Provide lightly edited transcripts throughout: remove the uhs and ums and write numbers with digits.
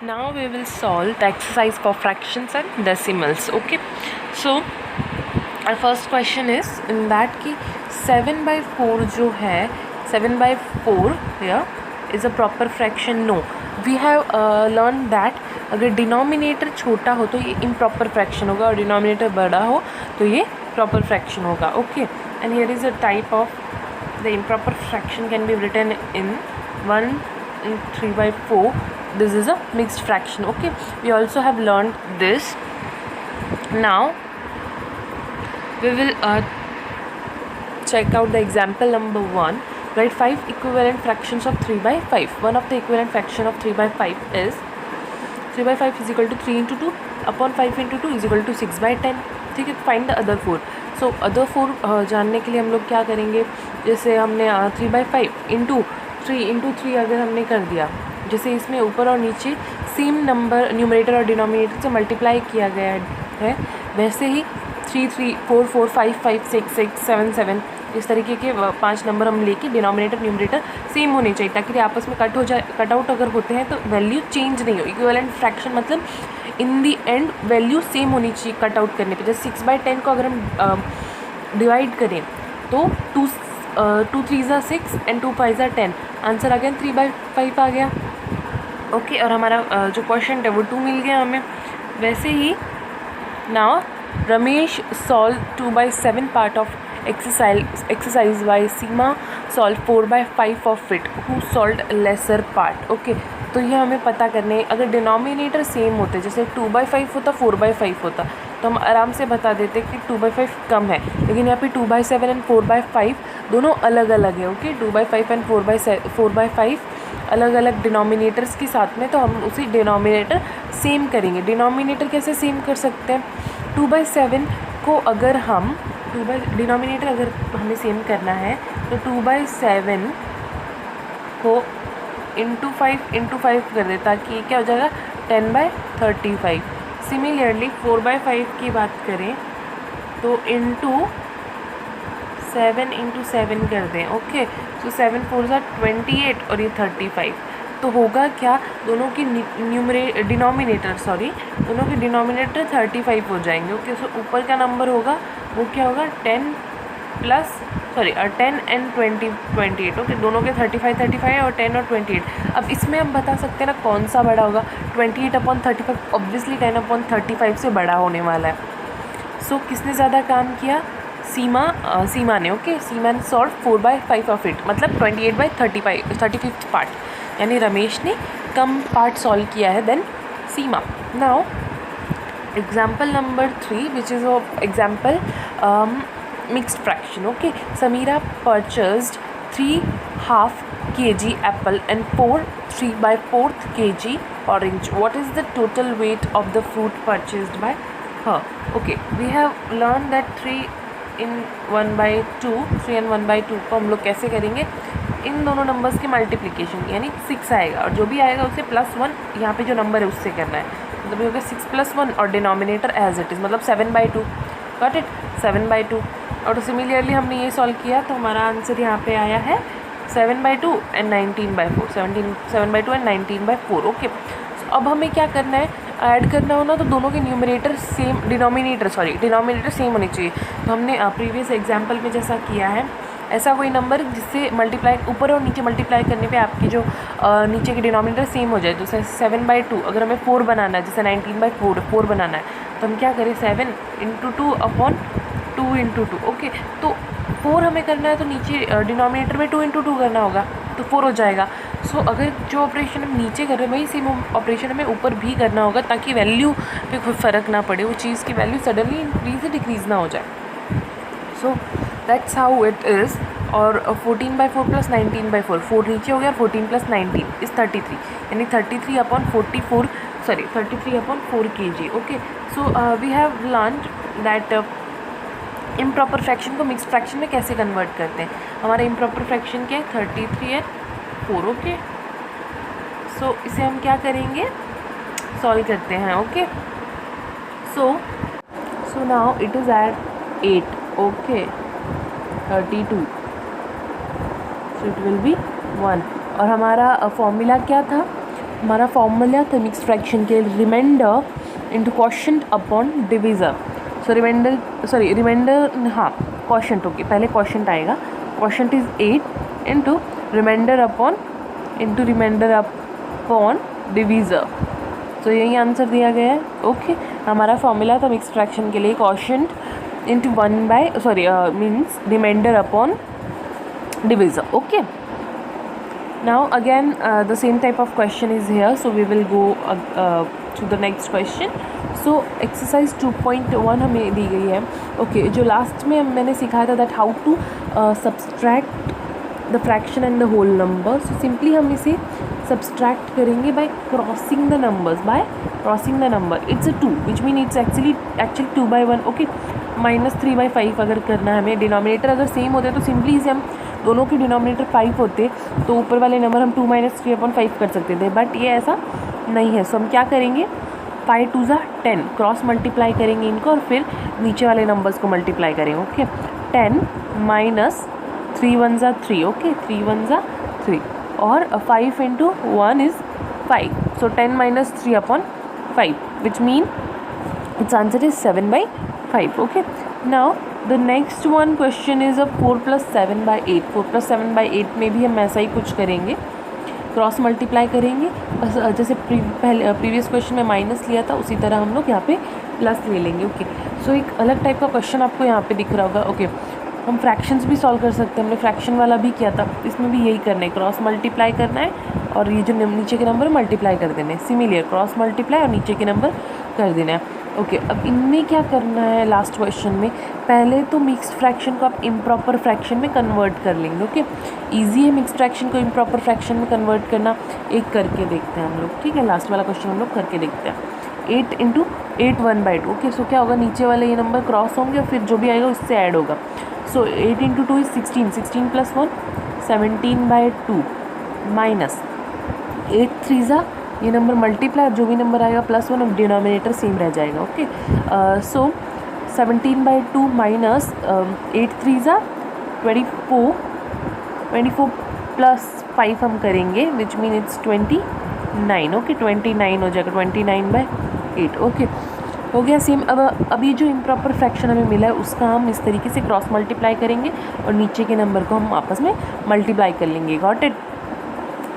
Now we will solve the exercise for fractions and decimals. Okay, so our first question is in that कि 7/4 जो है 7/4 here is a proper fraction. No, we have learned that अगर denominator छोटा हो तो ये improper fraction होगा और डिनोमिनेटर बड़ा हो तो ये प्रॉपर फ्रैक्शन होगा. Okay, and here is a type of the improper fraction can be written in 1 3/4. This is a mixed fraction. Okay, we also have learned this. Now we will check out the example number 1. Write 5 equivalent fractions of 3/5. One of the equivalent fraction of 3/5 is 3/5 is equal to 3 into 2 upon 5 into 2 is equal to 6/10. ठीक है, find the other 4. So other 4 जानने के लिए हम लोग क्या करेंगे, जैसे हमने 3/5 इंटू 3 अगर हमने कर दिया, जैसे इसमें ऊपर और नीचे सेम नंबर न्यूमरेटर और डिनोमिनेटर से मल्टीप्लाई किया गया है, वैसे ही 3 3 4 4 5 5 6 6 7 7 इस तरीके के 5 नंबर हम लेके डिनोमिनेटर न्यूमरेटर सेम होने चाहिए ताकि आपस में कट आउट अगर होते हैं तो वैल्यू चेंज नहीं हो. इक्विवेलेंट फ्रैक्शन मतलब इन दी एंड वैल्यू सेम होनी चाहिए कट आउट करने पे. जैसे 6/10 को अगर हम डिवाइड करें तो 2 3 ज़ा 6 एंड 2 5 ज़ा 10. आंसर आ गया 3/5 आ गया. ओके, और हमारा जो क्वेश्चन है वो 2 मिल गया हमें. वैसे ही now Ramesh solve 2/7 part of exercise by Seema solve 4/5 of it. Who solved lesser part? Okay, तो ये हमें पता करने, अगर डिनोमिनेटर सेम होते जैसे 2/5 होता 4/5 होता तो हम आराम से बता देते कि 2/5 कम है, लेकिन यहाँ पे 2/7 एंड 4/5 दोनों अलग अलग है. ओके, 2/5 एंड 4/5 अलग अलग डिनोमिनेटर्स के साथ में, तो हम उसी डिनोमिनेटर सेम करेंगे. डिनोमिनेटर कैसे सेम कर सकते हैं, 2/7 को अगर हम डिनोमिनेटर अगर हमें सेम करना है तो 2/7 को इंटू 5 कर दे ताकि क्या हो जाएगा 10/35. सिमिलरली 4/5 की बात करें तो इंटू 7 कर दें. ओके, सो 7 4 ज़ा 28 और ये 35. तो होगा क्या, दोनों की डिनोमिनेटर 35 हो जाएंगे. ओके, सो ऊपर का नंबर होगा वो क्या होगा 10 एंड 28. ओके, दोनों के 35 और 10 और 28. अब इसमें हम बता सकते हैं ना कौन सा बड़ा होगा. 28/35 ऑब्वियसली 10/35 से बड़ा होने वाला है. सो किसने ज़्यादा काम किया, सीमा ने. ओके, सीमा ने सॉल्व 4/5 ऑफ इट, मतलब 28/35 पार्ट, यानी रमेश ने कम पार्ट सॉल्व किया है then Seema. Now example number 3 which is example mixed fraction. Okay, Sameera purchased 3/2 kg apple and 3/4 kg orange. What is the total weight of the fruit purchased by her? Okay, we have learned that 3 and 1/2 को हम लोग कैसे करेंगे, इन दोनों numbers के multiplication, यानी 6 आएगा और जो भी आएगा उसे +1 यहाँ पे जो नंबर है उससे करना है. मतलब ये हो गया 6 + 1 और डिनोमिनेटर एज इट इज़, मतलब 7/2. Got it, 7/2. और सिमिलरली हमने ये सॉल्व किया तो हमारा आंसर यहाँ पे आया है 7/2 एंड 19/4. 7/2 एंड 19/4. ओके, अब हमें क्या करना है, ऐड करना हो ना तो दोनों के न्यूमरेटर सेम, डिनोमिनेटर सेम होने चाहिए. तो हमने प्रीवियस एग्जाम्पल में जैसा किया है, ऐसा कोई नंबर जिससे मल्टीप्लाई ऊपर और नीचे मल्टीप्लाई करने पे आपकी जो नीचे के डिनोमिनेटर सेम हो जाए. जैसे 7/2 अगर हमें 4 बनाना है, जैसे 19/4 बनाना है तो हम क्या करें 7 × 2 अपॉन 2 × 2. ओके, तो 4 हमें करना है तो नीचे डिनोमिनेटर में 2 × 2 करना होगा तो 4 हो जाएगा. सो अगर जो ऑपरेशन हम नीचे कर रहे हैं वही सेम ऑपरेशन हमें ऊपर भी करना होगा ताकि वैल्यू पे कोई फ़र्क ना पड़े, वो चीज़ की वैल्यू सडनली इंक्रीज डिक्रीज़ ना हो जाए. सो दैट्स हाउ इट इज़. और 14/4 + 19/4, 4 नीचे हो गया, 14 + 19 इज़ 33, यानी 33/4 kg. Okay, so we have learned that improper fraction को मिक्स्ड फ्रैक्शन में कैसे कन्वर्ट करते हैं. हमारा इम्प्रॉपर फ्रैक्शन क्या है 33 और 4. ओके, सो इसे हम क्या करेंगे, सॉल्व करते हैं. Okay, so now it is at 8. Okay, 32, so it will be 1. और हमारा फॉर्मूला क्या था, हमारा फॉर्मूला था मिक्स फ्रैक्शन के, remainder into quotient upon divisor. So remainder हाँ क्वोशंट, ओके पहले क्वोशंट आएगा, quotient is 8 into remainder upon divisor. तो यही आंसर दिया गया है। ओके हमारा फॉर्मूला था मिक्स फ्रैक्शन के लिए quotient into means remainder upon divisor. Okay now again the same type of question is here, so we will go to the next question. so exercise 2.1 हमें दी गई है। ओके जो last में मैंने सिखाया था that how to subtract the fraction and the whole number. So simply हम इसे सब्सट्रैक्ट करेंगे by crossing the number. It's a 2 which mean it's actually 2/1। Okay -3/5 अगर करना है हमें, डिनोमिनेटर अगर सेम होते तो सिंपली इसे हम दोनों के डिनोमिनेटर 5 होते तो ऊपर वाले नंबर हम 2 - 3/5 कर सकते थे, बट ये ऐसा नहीं है। सो हम क्या करेंगे, 5 2 ज़ा 10 क्रॉस मल्टीप्लाई करेंगे इनको और फिर नीचे वाले नंबर्स को मल्टीप्लाई करेंगे। ओके 10 माइनस 3 1 ज़ा 3, ओके 3 1 ज़ा 3 और 5 into 1 is 5। So 10 - 3/5 which mean it's answer is 7/5। Okay now the next one question is 4 + 7/8। 4 + 7/8 में भी हम ऐसा ही कुछ करेंगे, क्रॉस मल्टीप्लाई करेंगे। बस जैसे प्रीवियस क्वेश्चन में माइनस लिया था उसी तरह हम लोग यहाँ पे प्लस ले लेंगे। ओके सो एक अलग टाइप का क्वेश्चन आपको यहाँ पे दिख रहा होगा। ओके हम फ्रैक्शंस भी सॉल्व कर सकते हैं, हमने फ्रैक्शन वाला भी किया था, इसमें भी यही करना है, क्रॉस मल्टीप्लाई करना है और ये जो नीचे के नंबर मल्टीप्लाई कर देने, सिमिलर क्रॉस मल्टीप्लाई और नीचे के नंबर कर देना है। ओके अब इनमें क्या करना है, लास्ट क्वेश्चन में पहले तो मिक्स्ड फ्रैक्शन को आप इम्प्रॉपर फ्रैक्शन में कन्वर्ट कर लेंगे। ओके ईजी है मिक्स्ड फ्रैक्शन को इम्प्रॉपर फ्रैक्शन में कन्वर्ट करना, एक करके देखते हैं हम लोग। ठीक है लास्ट वाला क्वेश्चन हम लोग करके देखते हैं। 8 × 8 1/2। ओके सो क्या होगा, नीचे वाले ये नंबर क्रॉस होंगे और फिर जो भी आएगा उससे ऐड होगा। सो 8 × 2 इज़ 16, 16 + 1 17/2 माइनस 8 3 ज़ा ये नंबर मल्टीप्लाई, जो भी नंबर आएगा +1 और डिनोमिनेटर सेम रह जाएगा। ओके सो 17/2 माइनस 8 3 ज़ा 24, 24 + 5 हम करेंगे विच मीन इट्स 29। ओके 29 हो जाएगा, 29/8। ओके हो गया सेम। अब अभी जो इम्प्रॉपर फ्रैक्शन हमें मिला है उसका हम इस तरीके से क्रॉस मल्टीप्लाई करेंगे और नीचे के नंबर को हम आपस में मल्टीप्लाई कर लेंगे। Got it.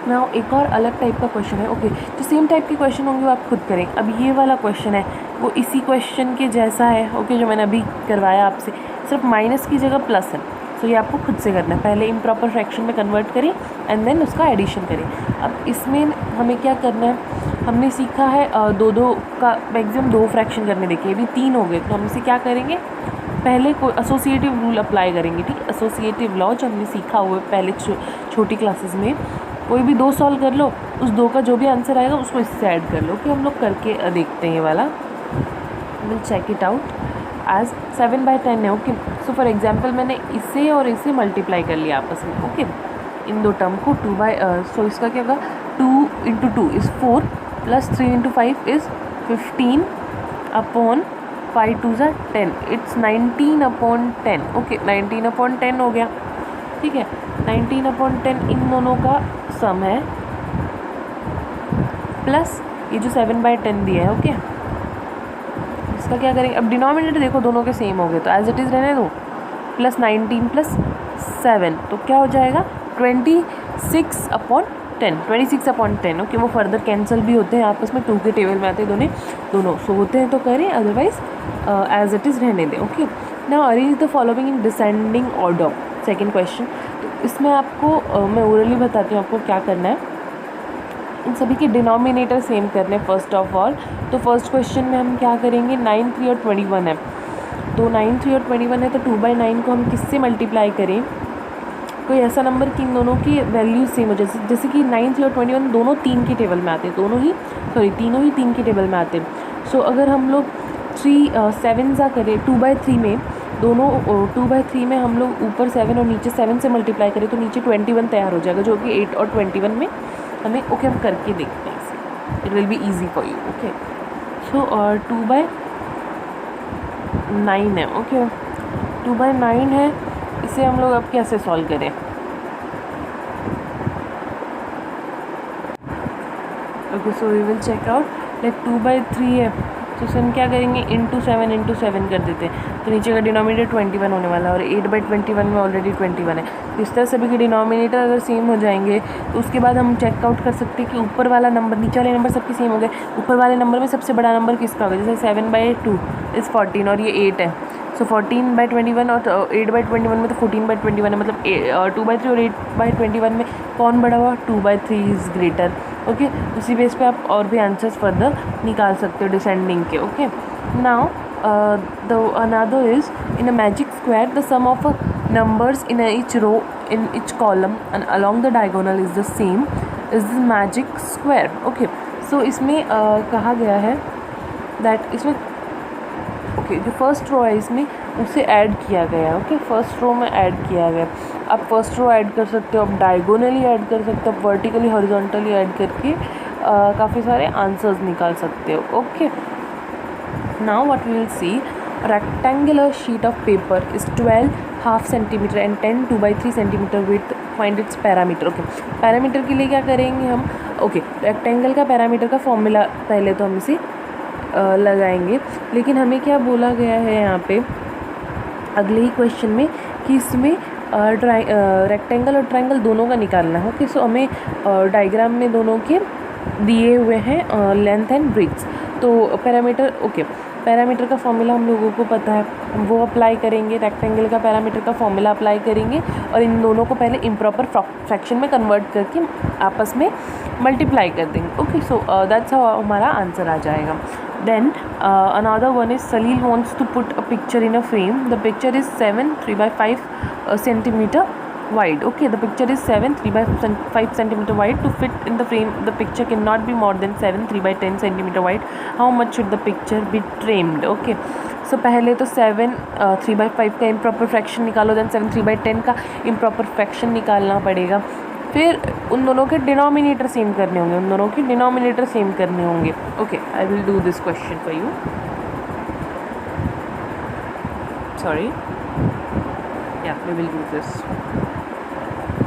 नाउ एक और अलग टाइप का क्वेश्चन है। ओके जो सेम टाइप के क्वेश्चन होंगे वो आप खुद करें। अब ये वाला क्वेश्चन है वो इसी क्वेश्चन के जैसा है। ओके जो मैंने अभी करवाया आपसे, सिर्फ माइनस की जगह प्लस है। सो ये आपको खुद से करना है, पहले इम्प्रॉपर फ्रैक्शन में कन्वर्ट करें एंड देन उसका एडिशन करें। अब इसमें हमें क्या करना है, हमने सीखा है दो का मैक्सिमम 2 फ्रैक्शन करने देखे, अभी 3 हो गए तो हम इसे क्या करेंगे, पहले कोई एसोसिएटिव रूल अप्लाई करेंगे। ठीक एसोसिएटिव लॉ जो हमने सीखा हुआ है पहले छोटी क्लासेस में, कोई भी 2 सॉल्व कर लो, उस 2 का जो भी आंसर आएगा उसको इससे ऐड कर लो। कि हम लोग करके देखते हैं ये वाला, will check it out as 7/10 है। ओके सो फॉर एग्जांपल मैंने इसे और इसे मल्टीप्लाई कर लिया आपस में। ओके इन 2 टर्म को सो इसका क्या होगा, 2 × 2 इज़ 4 + 3 × 5 इज़ 15/5 2 ज़ा 10, इट्स 19/10। ओके 19/10 हो गया। ठीक है 19/10 इन दोनों का सम है प्लस ये जो 7/10 दिया है। ओके इसका क्या करेंगे, अब डिनोमिनेटर देखो दोनों के सेम हो गए तो एज इट इज़ रहने दो, प्लस 19 + 7 तो क्या हो जाएगा 26/10, 26/10। ओके वो फर्दर कैंसिल भी होते हैं आपस में, 2 के टेबल में आते हैं दोनों सो होते हैं तो करें, अदरवाइज एज इट इज़ रहने दें। Okay now arrange the following in descending order. Second question, तो इसमें आपको मैं ओरली बताती हूँ आपको क्या करना है। इन सभी के डिनोमिनेटर सेम करने फर्स्ट ऑफ ऑल। तो फर्स्ट क्वेश्चन में हम क्या करेंगे, 9 3 और 21 है, तो 9 3 और 21 है तो 2/9 को हम किससे मल्टीप्लाई करें, कोई ऐसा नंबर कि इन दोनों की वैल्यू सेम हो, जैसे कि 9 3 और 21 दोनों 3 के टेबल में आते हैं, तीनों ही 3 के टेबल में आते हैं। सो अगर हम लोग 7 ज़ा करें 2/3 में, दोनों 2/3 में हम लोग ऊपर 7 और नीचे 7 से मल्टीप्लाई करें तो नीचे 21 तैयार हो जाएगा, जो कि 8 और 21 में हमें। ओके हम करके देखते हैं इसे, it will be easy for you. Okay so 2/9 है। ओके 2/9 है, इसे हम लोग अब कैसे सॉल्व करें। Okay, so we will check out like 2/3 है तो उसे हम क्या करेंगे, इंटू 7 कर देते हैं, तो नीचे का डिनोमिनेटर 21 होने वाला है और 8/21 में ऑलरेडी 21 है। तो इस तरह सभी के डिनोमिनेटर अगर सेम हो जाएंगे तो उसके बाद हम चेकआउट कर सकते हैं कि ऊपर वाला नंबर नीचे वाले नंबर सबके सेम हो गए, ऊपर वाले नंबर में सबसे बड़ा नंबर किसका होगा। जैसे 7/2 इज़ 14 और ये 8 है, सो 14/21 और 8/21 में तो 14/21 है, मतलब 2/3 और 8/21 में कौन बड़ा हुआ, 2/3 इज़ ग्रेटर। ओके, उसी बेस पे आप और भी आंसर्स फर्दर निकाल सकते हो डिसेंडिंग के। Okay, now the another is in a magic square the sum of numbers in each row in each column and along the diagonal is the same is the magic square. Okay, so इसमें कहा गया है that इसमें okay जो first row है इसमें उसे add किया गया है। ओके, फर्स्ट रो में ऐड किया गया, आप फर्स्ट रो ऐड कर सकते हो, आप डायगोनली ऐड कर सकते हो, वर्टिकली हॉरिजॉन्टली ऐड करके काफ़ी सारे आंसर्स निकाल सकते हो। Okay, now what we will see, rectangular sheet of paper is 12 half centimetre and 10 2/3 centimetre with, find its parameter. Okay, parameter के लिए क्या करेंगे हम, ओके रेक्टेंगल का पैरामीटर का फॉर्मूला पहले तो हम इसे लगाएंगे, लेकिन हमें क्या बोला गया है यहाँ पे अगले ही क्वेश्चन में कि इसमें रेक्टेंगल और ट्रायंगल दोनों का निकालना है। ओके, सो हमें डायग्राम में दोनों के दिए हुए हैं लेंथ एंड ब्रेड्थ, तो पैरामीटर ओके पैरामीटर का फॉर्मूला हम लोगों को पता है, वो अप्लाई करेंगे, रेक्टेंगल का पैरामीटर का फॉर्मूला अप्लाई करेंगे और इन दोनों को पहले इम्प्रॉपर फ्रैक्शन में कन्वर्ट करके आपस में मल्टीप्लाई कर देंगे। ओके, सो दैट्स हाउ हमारा आंसर आ जाएगा। Then another one is Salil wants to put a picture in a frame, the picture is 7 3/5 centimetre wide. Okay, the picture is 7 3/5 centimeter wide. To fit in the frame, the picture cannot be more than 7 3/10 centimeter wide. How much should the picture be trimmed? Okay, so पहले तो 7 3/5 का improper fraction निकालो, then 7 3/10 का improper fraction निकालना पड़ेगा, फिर उन दोनों के डिनोमिनेटर सेम करने होंगे, उन दोनों के डिनोमिनेटर सेम करने होंगे। Okay, I will do this question for you, sorry, या we will do this.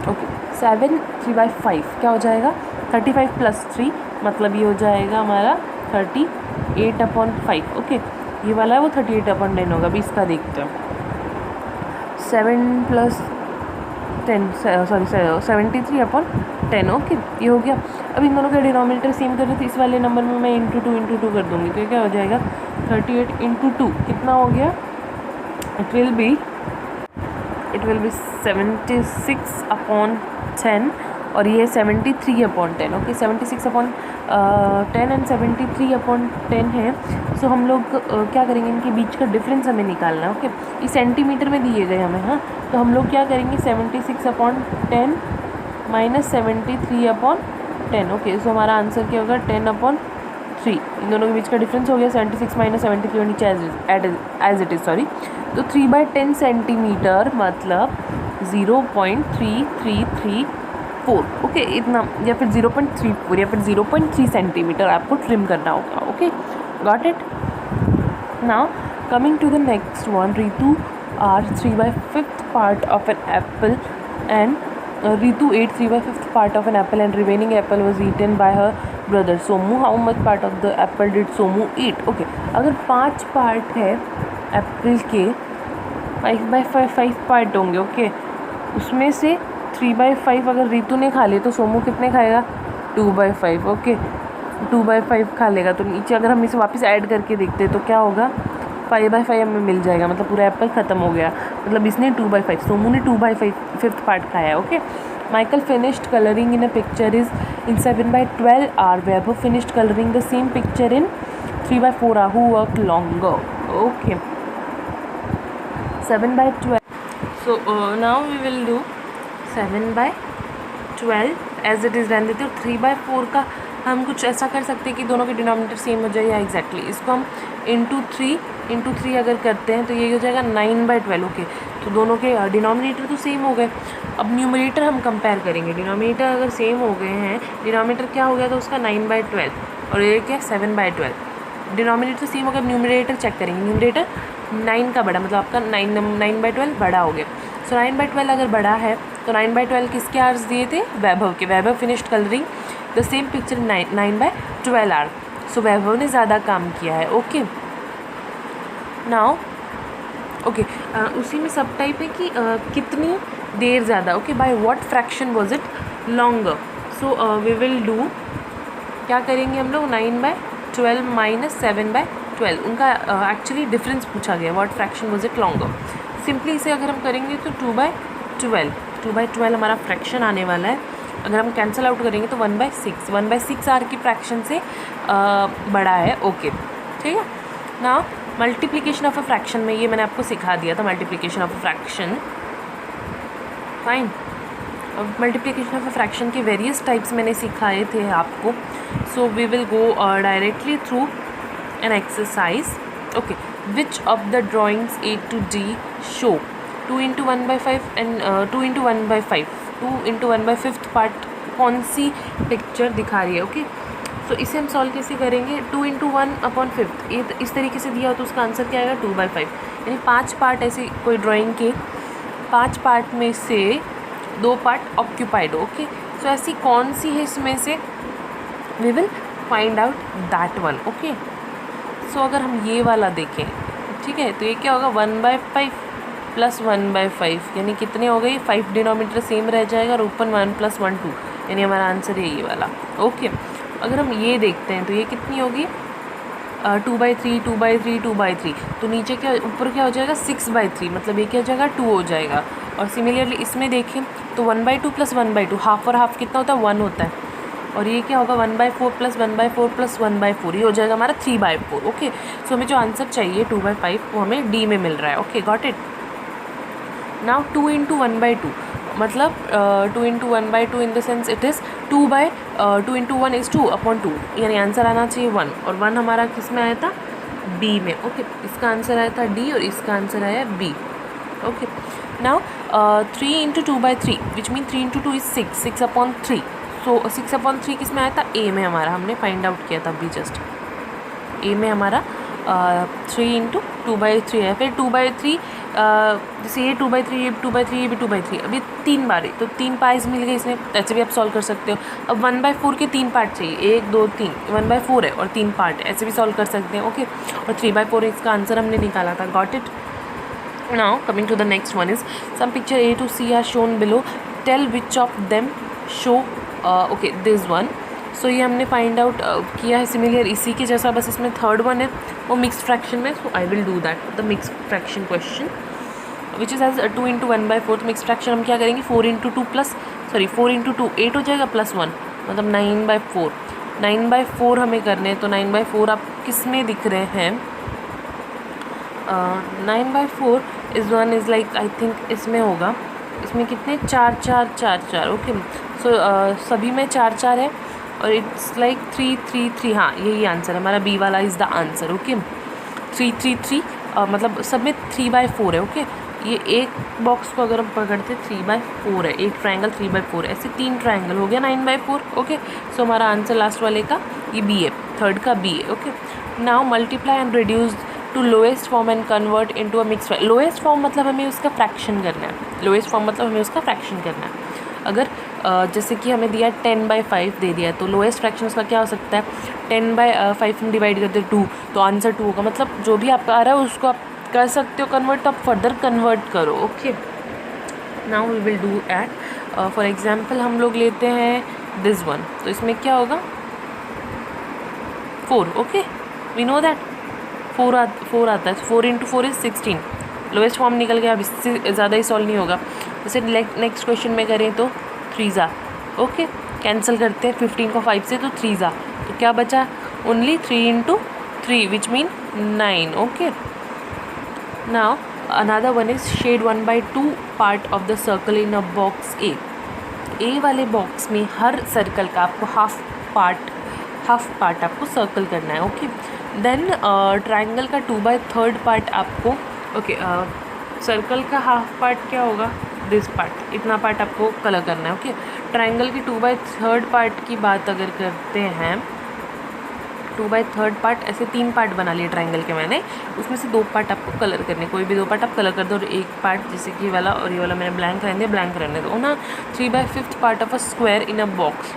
Okay, 7 3/5 क्या हो जाएगा, 35 + 3 मतलब ये हो जाएगा हमारा 38/5। ओके, ये वाला है वो 38/10 होगा। अभी इसका देखते हैं, 7 + 10 सॉरी 73/10। ओके, ये हो गया। अब इन दोनों का डिनोमिनेटर सेम कर रहे थे, इस वाले नंबर में मैं इंटू टू कर दूँगी, तो क्या हो जाएगा 38 × 2 कितना हो गया, इट विल बी 76/10 और ये 73/10। ओके, 76/10 एंड 73/10 है। सो हम लोग क्या करेंगे, इनके बीच का डिफरेंस हमें निकालना है। ओके, ये सेंटीमीटर में दिए गए हमें, हाँ, तो हम लोग क्या करेंगे 76/10 - 73/10। ओके, सो हमारा आंसर क्या होगा 10/3। इन दोनों के बीच का डिफरेंस हो गया 76 - 73 और नीचे एज इट इज़ सॉरी, तो 3/10 सेंटीमीटर मतलब 0.3334। ओके, इतना, या फिर 0.34 या फिर 0.3 सेंटीमीटर आपको ट्रिम करना होगा। Okay, got it. Now coming to the next one, Ritu are 3/5 part of an apple and Ritu ate 3/5 part of an apple and remaining apple was eaten by her brother Somu. How much part of the apple did Somu eat? Okay, अगर 5 part है Apple के, 5/5 part होंगे। Okay, उसमें से 3/5 अगर रितु ने खा लिए तो सोमू कितने खाएगा, 2/5। ओके, 2/5 खा लेगा, तो नीचे अगर हम इसे वापस ऐड करके देखते हैं तो क्या होगा, 5/5 हमें मिल जाएगा, मतलब पूरा एप्पल ख़त्म हो गया, मतलब इसने 2/5, सोमू ने 2/5 पार्ट खाया। Okay, Michael finished colouring in a picture is in 7/12 hour, Vaibhav finished colouring the same picture in 3/4 hour, who work longer. Okay, 7/12, so now we will do 7/12 as it is रहने देते हो। 3/4 का हम कुछ ऐसा कर सकते हैं कि दोनों के डिनोमिनेटर सेम हो जाए, या एग्जैक्टली इसको हम इंटू थ्री अगर करते हैं तो ये हो जाएगा 9/12। ओके, तो दोनों के डिनोमिनेटर तो सेम हो गए। अब न्यूमरेटर हम कंपेयर करेंगे, डिनोमिनेटर अगर सेम हो गए हैं, डिनोमिनेटर क्या हो गया था उसका 9/12 और ये क्या 7/12, डिनोमिनेटर सेम हो गया। न्यूमरेटर चेक करेंगे, न्यूमरेटर 9 का बड़ा, मतलब आपका 9/12 बड़ा हो गया। सो 9/12 अगर बड़ा है तो 9/12 किसके आवर्स दिए थे, वैभव के। Vaibhav finished colouring the same picture 9/12 hour. So Vaibhav ने ज़्यादा काम किया है। ओके नाउ ओके उसी में सब टाइप है कि कितनी देर ज़्यादा। Okay by what fraction was it longer. So we will do, क्या करेंगे हम लोग, 9/12 माइनस 7/12, उनका एक्चुअली डिफरेंस पूछा गया, what fraction was it longer. Simply इसे अगर हम करेंगे तो 2/12 हमारा फ्रैक्शन आने वाला है। अगर हम कैंसिल आउट करेंगे तो 1/6 आर की फ्रैक्शन से बड़ा है। ओके ठीक है ना। मल्टीप्लिकेशन ऑफ अ फ्रैक्शन में ये मैंने आपको सिखा दिया था, multiplication of a fraction. Fine, multiplication of a fraction के वेरियस टाइप्स मैंने सिखाए थे आपको। So we will go directly through an exercise. Okay, which of the drawings A to D show 2 into 1/5 and 2 into 1/5 2 into 1/5 part कौन सी picture दिखा रही है। ओके तो इसे हम सॉल्व कैसे करेंगे, 2 into 1/5 ये इस तरीके से दिया हो तो उसका आंसर क्या आएगा 2/5। यानी 5 पार्ट ऐसे कोई ड्राइंग के 5 पार्ट में से 2 पार्ट ऑक्यूपाइड हो। ओके सो ऐसी कौन सी है इसमें से, we will find out that one. Okay so अगर हम ये वाला देखें, ठीक है, तो ये क्या होगा 1/5 प्लस 1/5 यानी कितने हो गए, 5 डिनोमीटर सेम रह जाएगा और ऊपर 1 + 1 2, यानी हमारा आंसर है ये वाला। ओके अगर हम ये देखते हैं तो ये कितनी होगी 2/3 2/3 2/3, तो नीचे क्या ऊपर क्या हो जाएगा 6/3, मतलब ये क्या हो जाएगा 2 हो जाएगा। और सिमिलरली इसमें देखें तो 1/2 प्लस 1/2, हाफ और हाफ कितना होता है 1 होता है, और ये क्या होगा 1/4 प्लस 1/4 प्लस 1/4, ये हो जाएगा हमारा 3/4। ओके सो हमें जो आंसर चाहिए 2/5 वो हमें डी में मिल रहा है। Okay got it. Now 2 into 1/2 मतलब 2 into 1/2 in the sense it is 2 into 1 is 2/2, यानी आंसर आना चाहिए 1, और 1 हमारा किस में आया था बी में। ओके इसका आंसर आया था डी और इसका आंसर आया B. Okay now 3 into 2/3 which mean 3 into 2 is 6/3। So 6/3 किस में आया था ए में, हमारा हमने फाइंड आउट किया था अभी जस्ट, ए में हमारा 3 into 2/3 है। फिर 2/3 जैसे ये 2/3 ये 2/3 ये भी 2/3, अभी 3 बार है तो 3 पार्ट्स मिल गए इसमें, ऐसे भी आप सॉल्व कर सकते हो। अब 1/4 के 3 पार्ट चाहिए, 1 2 3, 1/4 है और 3 पार्ट है, ऐसे भी सॉल्व कर सकते हैं। ओके और 3/4 इसका आंसर हमने निकाला था। Got it. Now coming to the next one is some picture A to C are shown below, tell which of them show okay this one. So ये हमने फाइंड आउट किया है सिमिलर इसी के जैसा, बस इसमें थर्ड वन है वो मिक्स्ड फ्रैक्शन में। So I will do that the mixed fraction question which is as 2 into 1/4। Mixed fraction हम क्या करेंगे 4 into 2 प्लस 4 into 2 8 हो जाएगा प्लस 1 मतलब 9/4। 9/4 हमें करने हैं तो 9/4 आप किस में दिख रहे हैं 9/4 is one is like I think इसमें होगा, इसमें कितने 4 4 4 4। ओके सो सभी में 4 4 है और इट्स लाइक 3 3 3, हाँ यही आंसर है हमारा, बी वाला इज़ द आंसर। ओके 3 3 3 मतलब सब में 3/4 है। ओके ये एक बॉक्स को अगर हम पकड़ते 3/4 है, एक ट्रायंगल 3/4 है, ऐसे 3 ट्रायंगल हो गया 9/4। ओके सो हमारा आंसर लास्ट वाले का ये बी है, थर्ड का बी है। Okay now multiply and reduce to lowest form and convert into a mix. Lowest form मतलब हमें उसका फ्रैक्शन करना है, लोएस्ट फॉर्म मतलब हमें उसका फ्रैक्शन करना है। अगर जैसे कि हमें दिया 10/5 दे दिया तो लोएस्ट फ्रैक्शन उसका क्या हो सकता है 10/5 में डिवाइड करते 2 तो आंसर 2 होगा। मतलब जो भी आपका आ रहा है उसको आप कर सकते हो कन्वर्ट, तो आप फर्दर कन्वर्ट करो। Okay now we will do eight for example हम लोग लेते हैं दिस वन, तो इसमें क्या होगा 4। ओके वी नो दैट 4 आता है, 4 into 4 is 16, लोएस्ट फॉर्म निकल गया। अब इससे ज़्यादा ही सॉल्व नहीं होगा। जैसे नेक्स्ट क्वेश्चन में करें तो 3 ओके कैंसिल करते हैं 15 को 5 से तो 3 तो क्या बचा only 3 into 3 which mean 9। Okay now another one is shade 1/2 part of the circle in a box A वाले बॉक्स में हर सर्कल का आपको हाफ पार्ट आपको सर्कल करना है। ओके देन ट्रायंगल का 2/3 पार्ट आपको ओके सर्कल का हाफ पार्ट क्या होगा दिस पार्ट, इतना पार्ट आपको कलर करना है। ओके ट्रायंगल की 2/3 पार्ट की बात अगर करते हैं 2/3 पार्ट ऐसे 3 पार्ट बना लिए ट्रायंगल के मैंने, उसमें से 2 पार्ट आपको कलर करने, कोई भी 2 पार्ट आप कलर कर दो और एक पार्ट जैसे कि ये वाला और ये वाला मैंने ब्लैंक रहने दिया, ब्लैंक रहने दो ना। 3/5 part of a square in a box.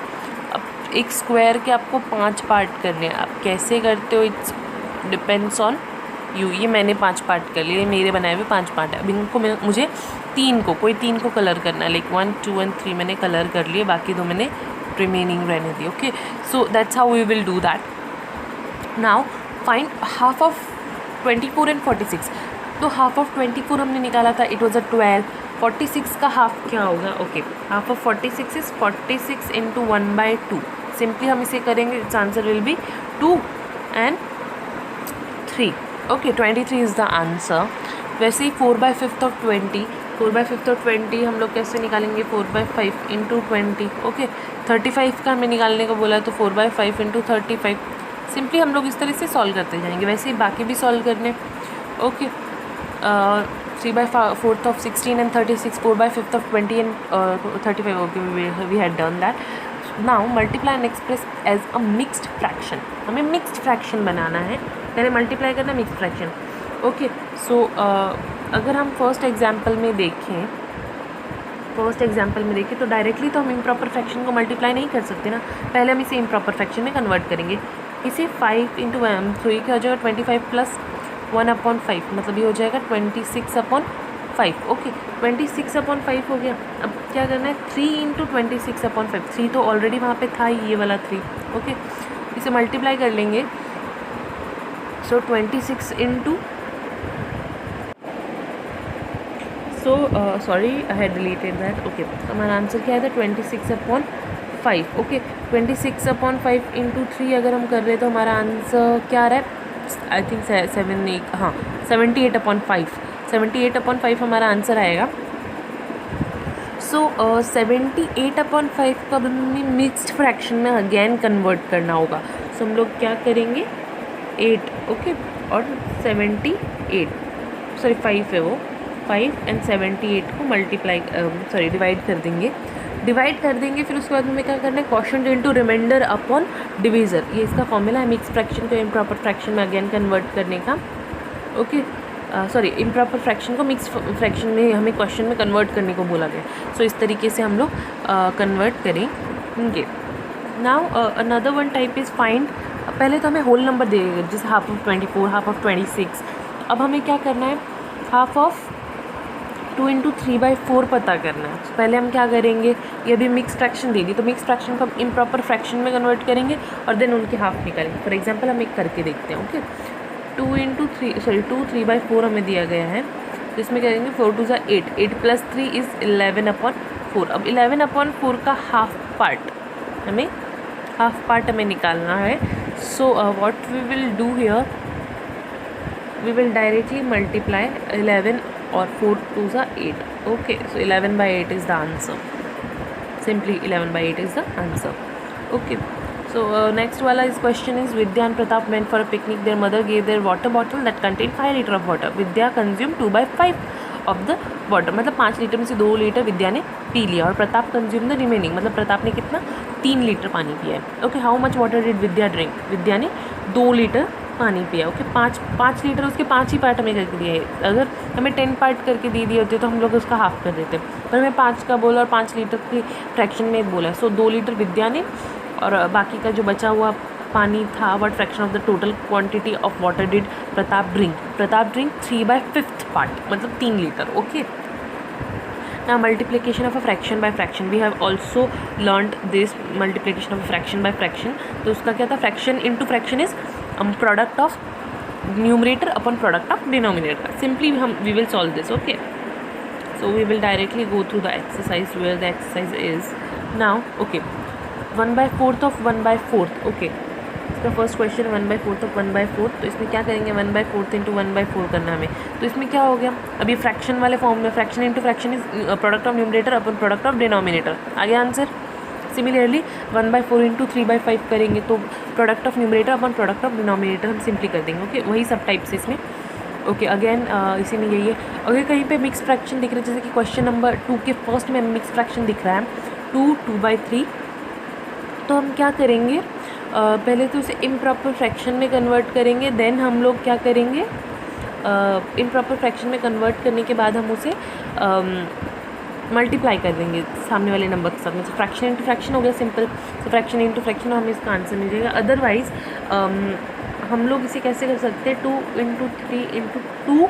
अब एक स्क्वायर के आपको 5 पार्ट करने हैं। आप कैसे करते हो इट्स डिपेंड्स ऑन यू। ये मैंने 5 पार्ट कर लिए, मेरे बनाए हुए 5 पार्ट है। अब इनको मुझे 3 को कलर करना है, लाइक 1 2 एंड 3 मैंने कलर कर लिए, बाकी 2 मैंने रिमेनिंग रहने दी। Okay, so that's how we will do that. Now find half of 24 and 46। तो हाफ ऑफ 24 हमने निकाला था, इट वॉज अ 12। 46 का हाफ क्या होगा? Okay, half of 46 is 46 into 1/2। Simply हम इसे करेंगे, it's answer will be 2 and 3। Okay, 23 is the answer. वैसे ही 4/5 ऑफ 20, 4/5 ऑफ 20 हम लोग कैसे निकालेंगे? 4/5 इंटू 20। ओके, 35 का हमें निकालने को बोला है, तो 4/5 इंटू 35। सिंपली हम लोग इस तरह से सॉल्व करते जाएंगे, वैसे ही बाकी भी सॉल्व करने। Okay, 3/4 of 16 and 36, 4/5 of 20 and 35. Okay, we had done that. Now multiply and express as a mixed fraction. हमें mixed fraction बनाना है, पहले मल्टीप्लाई करना मिक्स्ड फ्रैक्शन। ओके, सो अगर हम फर्स्ट एग्जाम्पल में देखें तो डायरेक्टली तो हम इम्प्रॉपर फ्रैक्शन को मल्टीप्लाई नहीं कर सकते ना, पहले हम इसे इम्प्रॉपर फ्रैक्शन में कन्वर्ट करेंगे। इसे 5 इंटू तो ये क्या हो जाएगा? 25 प्लस 1/5, मतलब ये हो जाएगा 26/5। ओके, 26/5 हो गया। अब क्या करना है? 3 इंटू 26/5। 3 तो ऑलरेडी वहाँ पे था ही, ये वाला 3। ओके, इसे मल्टीप्लाई कर लेंगे। सो 26 into sorry I had deleted that. Okay, हमारा आंसर क्या है? 26/5। ओके, 26/5 इंटू 3 अगर हम कर रहे हैं तो हमारा आंसर क्या आ रहा है? I think 78/5। 78/5 हमारा आंसर आएगा। सो 78/5 को अब हमें मिक्स्ड फ्रैक्शन में अगेन कन्वर्ट करना होगा। सो हम लोग क्या करेंगे? 8, ओके, और 5 है वो, 5 एंड 78 को डिवाइड कर देंगे। फिर उसके बाद हमें क्या करना है? Quotient into reminder upon divisor. ये इसका फॉर्मूला है मिक्स फ्रैक्शन को इम्प्रॉपर फ्रैक्शन में अगेन कन्वर्ट करने का। ओके, इम्प्रॉपर फ्रैक्शन को मिक्स फ्रैक्शन में हमें क्वेश्चन में कन्वर्ट करने को बोला गया। सो इस तरीके से हम लोग कन्वर्ट करेंगे। Now another one type is find. पहले तो हमें होल नंबर देगा, जैसे हाफ ऑफ 24, हाफ ऑफ 26। अब हमें क्या करना है? हाफ ऑफ 2 इंटू 3/4 पता करना है। तो पहले हम क्या करेंगे? ये भी मिक्स फ्रैक्शन दे दी, तो मिक्स फ्रैक्शन को हम इम्प्रॉपर फ्रैक्शन में कन्वर्ट करेंगे और देन उनके हाफ निकालेंगे। फॉर एग्जांपल हम एक करके देखते हैं। ओके, 2 3/4 हमें दिया गया है, तो इसमें करेंगे 4 2 8, 8 प्लस 3 इज़ 11/4। अब 11/4 का हाफ पार्ट हमें निकालना है। So what we will do here, we will directly multiply 11 और 4 2 8। Okay, so 11/8 is the answer. Simply 11/8 is the answer. Okay, so next wala is question is Vidya and Pratap went for a picnic. Their mother gave their water bottle that contained 5 liter of water. Vidya consumed 2/5 of the water. मतलब 5 litre में से 2 litre विद्या ने P लिया और Pratap consume the remaining, मतलब प्रताप ने कितना? 3 litre पानी पिया है। Okay, how much water did Vidya drink? Vidya ने 2 लीटर पानी पिया। ओके, 5 लीटर, उसके 5 ही पार्ट हमें करके दिया है। अगर हमें 10 पार्ट करके दे दिए होते तो हम लोग उसका हाफ कर देते, पर हमें 5 का बोला और 5 लीटर की फ्रैक्शन में बोला। सो 2 लीटर विद्या ने और बाकी का जो बचा हुआ पानी था, what fraction of the total quantity of water did Pratap drink? Pratap drink 3/5 part, मतलब 3 litre. Okay, now multiplication of a fraction by fraction, we have also learned this multiplication of a fraction by fraction। तो उसका क्या था? Fraction into fraction is product of numerator upon product of denominator. Simply we will solve this. Okay, so we will directly go through the exercise where the exercise is now. Okay, 1/4 of 1/4। Okay, इसका first question 1/4 of 1/4। तो इसमें क्या करेंगे? 1/4 into 1/4 करना हमें। तो इसमें क्या हो गया? अभी फ्रैक्शन वाले फॉर्म में fraction into fraction is product of numerator upon product of denominator. आगे आंसर सिमिलरली 1/4 इंटू 3/5 करेंगे तो product of numerator upon product of denominator हम सिंपली कर देंगे। ओके, वही सब टाइप्स इसमें। ओके, अगेन इसी में यही है। अगर कहीं पे मिक्स फ्रैक्शन दिख रहा है, जैसे कि क्वेश्चन नंबर 2 के फर्स्ट में मिक्स फ्रैक्शन दिख रहा है 2/3, तो हम क्या करेंगे? पहले तो उसे इम्प्रॉपर फ्रैक्शन में कन्वर्ट करेंगे, देन हम लोग क्या करेंगे? इम्प्रॉपर फ्रैक्शन में कन्वर्ट करने के बाद हम उसे मल्टीप्लाई कर देंगे सामने वाले नंबर के साथ में। तो फ्रैक्शन इंटू फ्रैक्शन हो गया सिंपल, तो फ्रैक्शन इंटू फ्रैक्शन हमें इसका आंसर मिल जाएगा। अदरवाइज़ हम लोग इसे कैसे कर सकते हैं, 2 इंटू 3 इंटू 2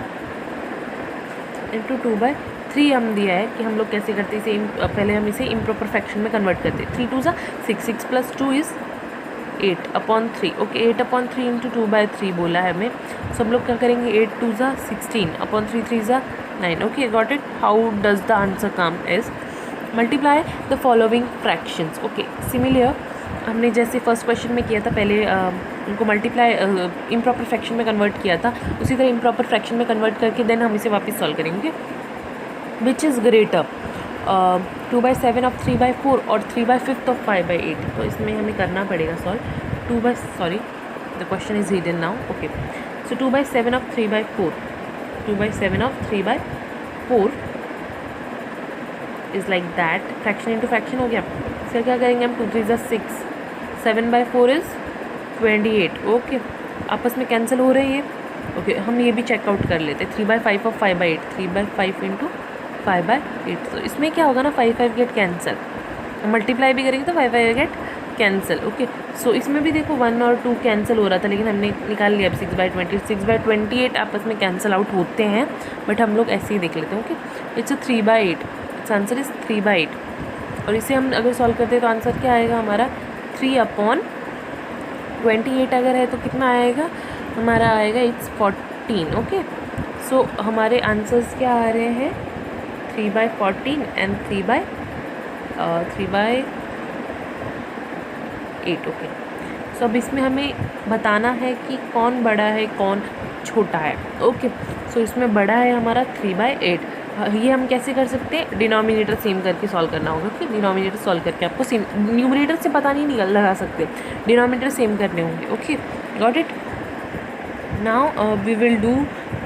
इंटू 2/3 हम दिया है कि हम लोग कैसे करते हैं इसे। पहले हम इसे इम्प्रॉपर फ्रैक्शन में कन्वर्ट करते हैं। 3 2 ज़ा 6, 6 + 2 इज़ 8/3। ओके, 8/3 इंटू 2/3 बोला है हमें। तो हम लोग क्या करेंगे, 8 2 ज़ा 16/3 3 ज़ा 9। Okay, got it. How does the answer come is multiply the following fractions. Okay, similar हमने जैसे फर्स्ट क्वेश्चन में किया था, पहले उनको मल्टीप्लाई इम्प्रॉपर फ्रैक्शन में कन्वर्ट किया था, उसी तरह इम्प्रॉपर फ्रैक्शन में कन्वर्ट करके देन हम इसे वापस सॉल्व करेंगे। विच इज़ ग्रेटर 2/7 ऑफ 3/4 और 3/5 ऑफ 5/8। तो इसमें हमें करना पड़ेगा solve. The question is hidden now. Okay, so 2/7 of 3/4, 2/7 of 3/4 is like that. Fraction into fraction हो गया। फिर क्या करेंगे हम, 2 3 ज़ा 6, 7/4 इज़ 28। ओके, आपस में कैंसिल हो रही है। ओके, हम ये भी चेकआउट कर लेते हैं। 3/5 ऑफ 5/8, 3/5 इंटू 5/8। तो इसमें क्या होगा ना, 5 5 गेट कैंसिल, मल्टीप्लाई भी करेंगे तो 5 5 गेट कैंसिल। ओके, सो इसमें भी देखो 1 और 2 कैंसिल हो रहा था, लेकिन हमने निकाल लिया अब 6/20, 6/28 आपस में कैंसिल आउट होते हैं, बट हम लोग ऐसे ही देख लेते हैं। Okay, it's 3/8, it's answer is 3/8। और इसे हम अगर सॉल्व करते हैं तो आंसर क्या आएगा हमारा, 3/28 अगर है तो कितना आएगा हमारा, आएगा इट्स 14। ओके, सो हमारे आंसर्स क्या आ रहे हैं, 3/14 एंड 3/8। ओके, सो अब इसमें हमें बताना है कि कौन बड़ा है कौन छोटा है। ओके, सो इसमें बड़ा है हमारा 3/8। ये हम कैसे कर सकते हैं, डिनोमिनेटर सेम करके सॉल्व करना होगा। कि डिनोमिनेटर सॉल्व करके आपको सेम, न्यूमरेटर से पता नहीं निकल लगा सकते, डिनोमिनेटर सेम करने होंगे। Okay, got it. Now we will do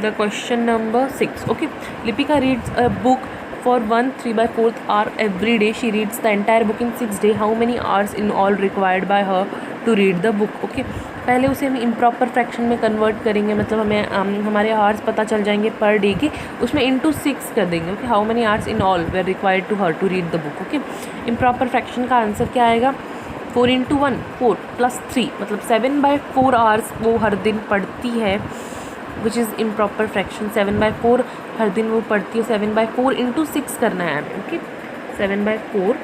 the question number 6. Okay, Lipika reads a book for 1 3/4 hour every day. She reads the entire book in 6 days. How many hours in all required by her to read the book? Okay, पहले उसे हम improper fraction में convert करेंगे, मतलब हमें हमारे hours पता चल जाएंगे पर डे के, उसमें इंटू 6 कर देंगे। Okay, how many hours in all were required to her to read the book. Okay, improper fraction का आंसर क्या आएगा, 4 × 1 4 + 3, मतलब 7/4 आवर्स वो हर दिन पढ़ती है, विच इज़ इम्प्रॉपर फ्रैक्शन। 7/4 हर दिन वो पढ़ती है, 7/4 × 6 करना है। Okay, 7/4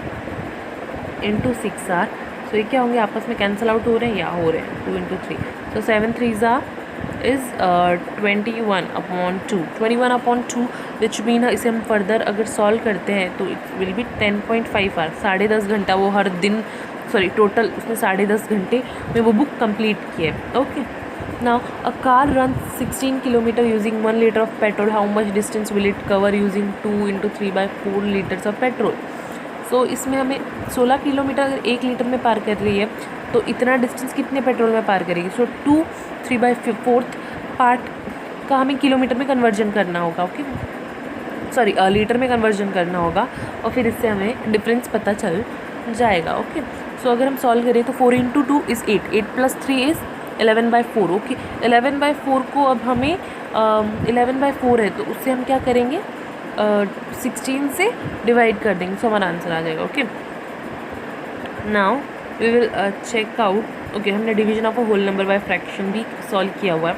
× 6 are. सो ये क्या होंगे, आपस में कैंसिल आउट हो रहे हैं या हो रहे हैं, 2 × 3। सो 7 3 इज़ 21/2, 21/2, विच मीन इसे हम फर्दर अगर सॉल्व करते हैं तो इट विल बी 10.5 आवर, 10.5 घंटा वो हर दिन, सॉरी टोटल उसने 10.5 घंटे में वो बुक कंप्लीट की है। Okay, now a car run 16 kilometre using 1 litre of petrol, how much distance will it cover using 2 × 3/4 litres of petrol. सो इसमें हमें 16 किलोमीटर अगर 1 लीटर में पार कर रही है तो इतना डिस्टेंस कितने पेट्रोल में पार करेगी। सो 2 3/4 पार्ट का हमें किलोमीटर में कन्वर्जन करना होगा। ओके, सॉरी लीटर में कन्वर्जन करना होगा, और फिर इससे हमें डिफरेंस पता चल जाएगा। ओके, सो अगर हम सॉल्व करें तो 4 × 2 इज़ 8, 8 + 3 इज़ 11/4। ओके, 11/4 को अब हमें 11/4 है तो उससे हम क्या करेंगे, 16 से डिवाइड कर देंगे, सो हमारा आंसर आ जाएगा। Okay, now we will check out. Okay, हमने division of a whole number by fraction भी सॉल्व किया हुआ है।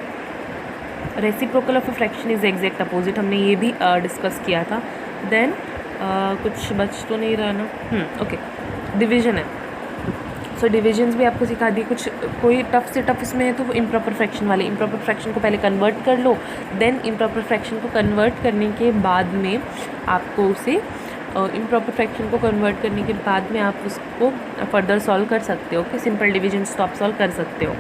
Reciprocal of a fraction is exact opposite, हमने ये भी डिस्कस किया था। देन कुछ बच तो नहीं रहा ना। ओके, डिवीजन है, सो डिविजन्स भी आपको सिखा दी। कुछ कोई टफ से टफ इसमें है तो वो इम्प्रॉपर फ्रैक्शन वाले, इम्प्रॉपर फ्रैक्शन को पहले कन्वर्ट कर लो, देन इम्प्रॉपर फ्रैक्शन को कन्वर्ट करने के बाद में आपको उसे इम्प्रॉपर फ्रैक्शन को कन्वर्ट करने के बाद में आप उसको फर्दर सॉल्व कर सकते हो। कि सिंपल डिविजन्स तो आप सॉल्व कर सकते हो।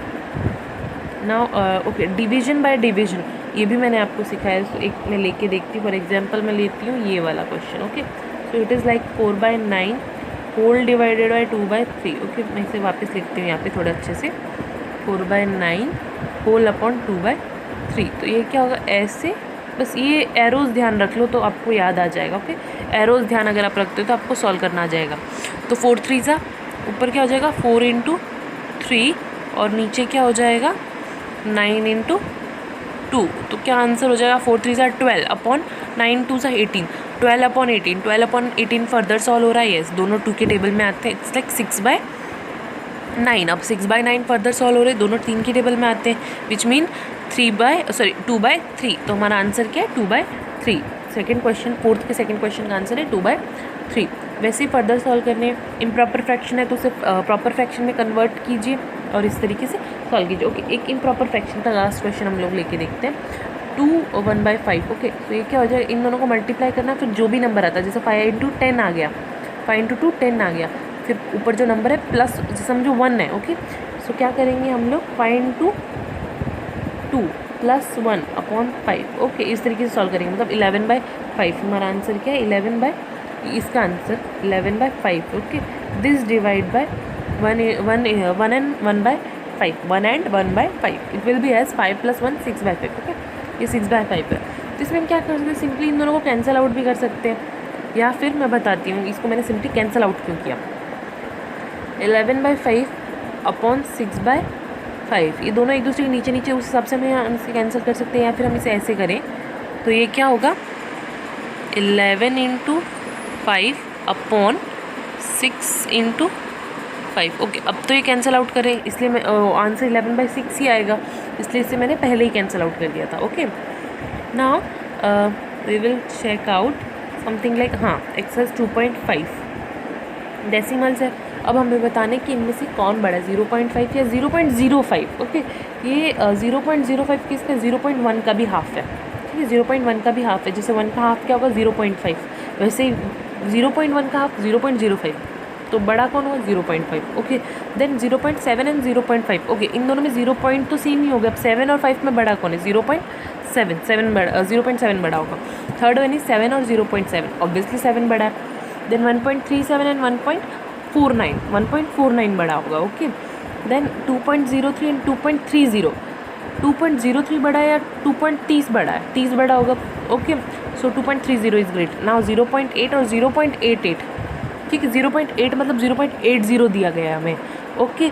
Now okay, division by division ये भी मैंने आपको सिखाया। सो एक मैं लेके देखती हूँ, फॉर एग्जांपल मैं लेती हूँ ये वाला question. Okay, so it is like 4/9 whole divided by 2/3। Okay, मैं इसे वापस लिखती हूँ यहाँ पे थोड़ा अच्छे से, 4/9 होल अपॉन 2/3। तो ये क्या होगा, ऐसे बस ये एरोज़ ध्यान रख लो तो आपको याद आ जाएगा। ओके, एरोज़ ध्यान अगर आप रखते हो तो आपको सॉल्व करना आ जाएगा। तो 4 3 ऊपर क्या हो जाएगा, 4 × 3, और नीचे क्या हो जाएगा, 9 × 2। तो क्या आंसर हो जाएगा, 4 3 12 अपॉन 9 2 18। 12/18, 12/18 फर्दर सॉल्व हो रहा है, यस, दोनों 2 के टेबल में आते हैं, इट्स लाइक 6/9। अब 6/9 फर्दर सॉल्व हो रहे हैं, दोनों 3 के टेबल में आते हैं, विच मीन 2/3। तो हमारा आंसर क्या है 2/3। सेकेंड क्वेश्चन, फोर्थ के सेकेंड क्वेश्चन का आंसर है 2/3। वैसे ही फर्दर सॉल्व करने, इम्प्रॉपर फ्रैक्शन है तो उसे प्रॉपर फ्रैक्शन में कन्वर्ट कीजिए और इस तरीके से सॉल्व कीजिए। ओके, एक इम्प्रॉपर फ्रैक्शन का लास्ट क्वेश्चन हम लोग लेके देखते हैं। 2 1/5। ओके, तो ये क्या हो जाएगा, इन दोनों को मल्टीप्लाई करना, फिर जो भी नंबर आता है, जैसे 5 × 10 आ गया, 5 × 2 10 आ गया, फिर ऊपर जो नंबर है प्लस, जैसे समझो 1 है। ओके, सो क्या करेंगे हम लोग, 5 × 2 + 1/5। ओके, इस तरीके से सॉल्व करेंगे, मतलब 11/5। हमारा आंसर क्या है, 11 इसका answer 11/5। Okay, this divide by 1 and 1/5, 1 and 1/5, it will be as 5 + 1 6/5। Okay, ये 6/5 है। तो इसमें हम क्या कर सकते हैं, सिंपली इन दोनों को कैंसिल आउट भी कर सकते हैं, या फिर मैं बताती हूँ इसको मैंने सिंपली कैंसिल आउट क्यों किया। 11/5/6/5, ये दोनों एक दूसरे के नीचे नीचे, उस हिसाब से हम इसे कैंसिल कर सकते हैं, या फिर हम इसे ऐसे करें तो ये क्या होगा, 11 × 5/6 × 5। ओके, अब तो ये कैंसिल आउट करें, इसलिए मैं आंसर 11/6 ही आएगा, इसलिए इसे मैंने पहले ही कैंसिल आउट कर दिया था। Okay, now we will check out something like, हाँ, एक्सरसाइज 2.5 डेसिमल्स है। अब हमें बताने कि इनमें से कौन बड़ा है, 0.5 या 0.05। ओके, ये 0.05 किसका, 0.1 का भी हाफ है। ठीक है, 0.1 का भी हाफ है, जैसे 1 का हाफ क्या होगा 0.5, वैसे ही 0.1 का हाफ 0.05, तो बड़ा कौन होगा 0.5। Okay, then 0.7 and 0.5। ओके, इन दोनों में 0 पॉइंट तो सेम ही हो गया, अब 7 और 5 में बड़ा कौन है, 0.7 बड़ा, 0.7 बड़ा होगा। थर्ड वन इज 7 और 0.7, ऑब्वियसली 7 बड़ा है। देन 1.37 एंड 1.49 बड़ा होगा। ओके, देन 2.03 एंड 2.30, 2.03 बड़ा है या 2.30 बड़ा है, 30 बड़ा होगा। Okay, so 2.30 is great. Now 0.8 और 0.88, ठीक है, 0.8 मतलब 0.80 दिया गया है हमें। ओके,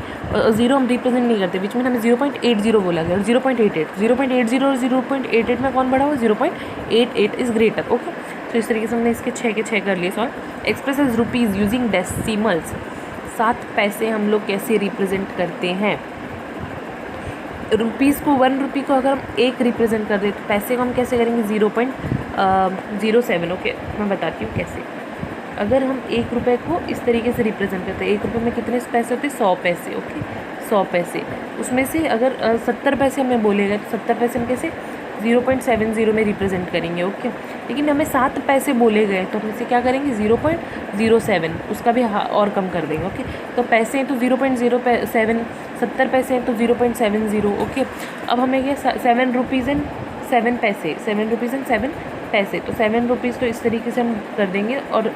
0 हम रिप्रेजेंट नहीं करते, बीच में हमें 0.80 बोला गया, और 0.80 और 0.88 में कौन बड़ा हो, 0.88 इज ग्रेटर। ओके, तो इस तरीके से हमने इसके 6 के 6 कर लिए solve. Express as rupees using decimals, 7 पैसे हम लोग कैसे रिप्रेजेंट करते हैं। रुपीज़ को, 1 रुपये को अगर हम 1 रिप्रेजेंट कर दें तो पैसे को हम कैसे करेंगे, 0.07। ओके, मैं बताती हूँ कैसे। अगर हम 1 रुपये को इस तरीके से रिप्रेजेंट करते हैं, 1 रुपये में कितने पैसे होते हैं, 100 पैसे। ओके, 100 पैसे, उसमें से अगर 70 पैसे हमें बोले गए तो 70 पैसे हम कैसे 0.70 में रिप्रेजेंट करेंगे। ओके, लेकिन हमें 7 पैसे बोले गए तो हम इसे क्या करेंगे, 0.07, उसका भी और कम कर देंगे। ओके, तो पैसे हैं तो 0.07, 70 पैसे हैं तो 0.70। ओके, अब हमें ये 7 रुपीज़ एंड 7 पैसे, 7 रुपीज़ एंड 7 पैसे, तो 7 रुपीज़ तो इस तरीके से हम कर देंगे, और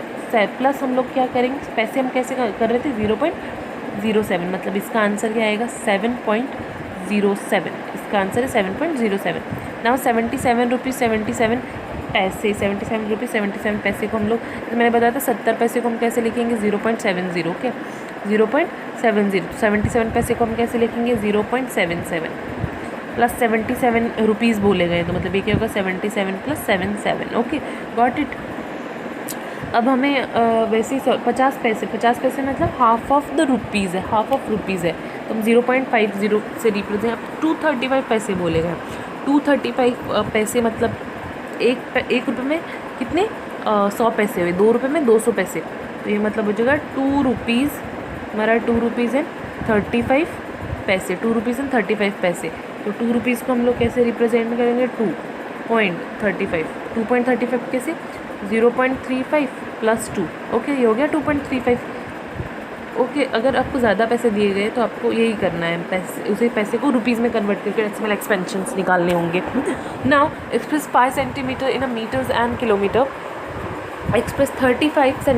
प्लस हम लोग क्या करेंगे, पैसे हम कैसे कर रहे थे 0.07, मतलब इसका आंसर क्या आएगा 7.07, इसका आंसर है 7.07। नाउ 77 रुपीज़ 77 पैसे, 77 रुपीज़ 77 पैसे को हम लोग, तो मैंने बताया था 70 पैसे को हम कैसे लिखेंगे 0.70। ओके, 0.70, 77 पैसे को हम कैसे लिखेंगे 0.77, प्लस 77 रुपीज़ बोले गए तो मतलब ये क्या होगा 77 + 77। Okay, got it. अब हमें वैसे ही 50 पैसे मतलब हाफ ऑफ द रुपीज़ है, हाफ ऑफ रुपीज़ है, तो हम 0.50 से रिप्रेजेंट। अब 235 पैसे बोले गए, 235 पैसे मतलब एक रुपये में कितने 100 पैसे हुए, 2 रुपये में 200 पैसे, तो ये मतलब हो जाएगा 2 रुपीज़, हमारा 2 रुपीज़ एंड 35 पैसे, 2 रुपीज़ एंड 35 पैसे। तो 2 रुपीज़ को हम लोग कैसे रिप्रेजेंट करेंगे 2.35, 2.35 कैसे 0.35 + 2। ओके, ये हो गया 2.35। ओके, अगर आपको ज़्यादा पैसे दिए गए तो आपको यही करना है, उसे पैसे को रुपीज़ में कन्वर्ट करके डेसिमल एक्सपेंशंस निकालने होंगे। Now express 5 centimetre in metres and kilometre, express 35